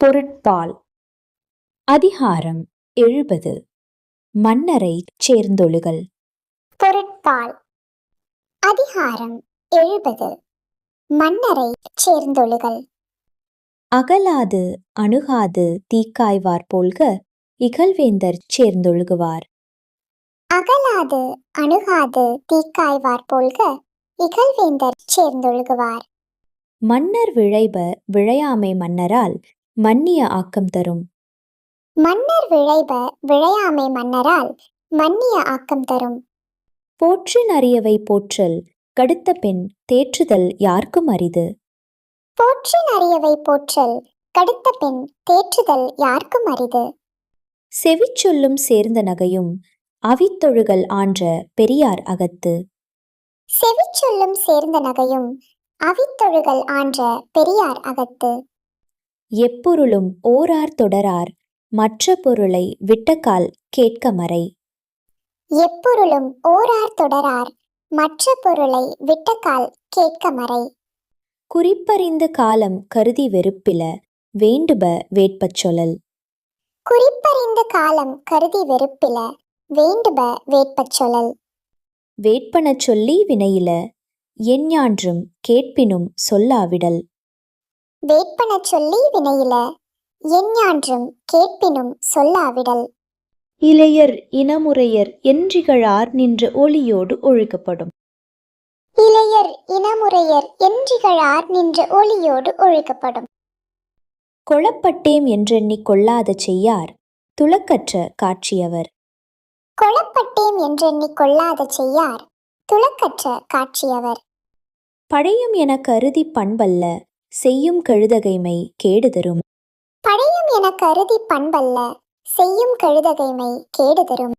பொருட்பால். அதிகாரம் 70. மன்னரைச் சேர்ந்தொழுகல். பொருட்பால். அதிகாரம் 70. மன்னரைச் சேர்ந்தொழுகல். அகலாது அணுகாது தீக்காய்வார் போல்க இகழ்வேந்தர் சேர்ந்தொழுகுவார். அகலாது அணுகாது தீக்காய்வார் போல்க இகழ்வேந்தர் சேர்ந்தொழுகுவார். மன்னர் விழைப விழையாமை மன்னரால் மன்னிய ஆக்கம் தரும். மன்னர் விழைப விழையாமை மன்னரால் மன்னிய ஆக்கம் தரும். போற்றின் அரியவை போற்றல் கடுத்த பின் தேற்றுதல் யார்க்கும் அரிது. போற்றின் அரியவை போற்றல் கடுத்த பின் தேற்றுதல் யார்க்கும் அரிது. செவிச்சொல்லும் சேர்ந்த நகையும் அவித்தொழுகல் ஆன்ற பெரியார் அகத்து. செவிச்சொல்லும் சேர்ந்த நகையும் அவித்தொழுகல் ஆன்ற பெரியார் அகத்து. எப்பொருளும் ஓரார் தொடரார் மற்ற பொருளை விட்டக்கால் கேட்க மறை. எப்பொருளும் ஓரார் தொடரார் மற்ற பொருளை விட்டக்கால் கேட்க மறை. குறிப்பறிந்து காலம் கருதி வெறுப்பில வேண்டுப வேட்பச் சொல்லல். குறிப்பறிந்து காலம் கருதி வெறுப்பில வேண்டுப வேட்பச் சொல்லல். வேட்பன சொல்லி வினையில எஞ்ஞான்றும் கேட்பினும் சொல்லாவிடல். வேட்பன சொல்லி வினையில எஞ்ஞான்றும் கேட்பினும் சொல்லாவிடல். இளையர் இனமுறையர் என்றிகழார் நின்ற ஒளியோடு ஒழுகப்படும். இளையர் இனமுறையர் என்றிகழார் நின்ற ஒளியோடு ஒழுகப்படும். கொளப்பட்டேம் என்றெண்ணிக் கொள்ளாத செய்யார் துளக்கற்ற காட்சியவர். கொளப்பட்டேம் என்றெண்ணிக் கொள்ளாத செய்யார் துளக்கற்ற காட்சியவர். படையும் என கருதி பண்பல்ல செய்யும் கழுதகைமை கேடுதரும். படையும் என கருதி பண்பல்ல செய்யும் கழுதகைமை கேடுதரும்.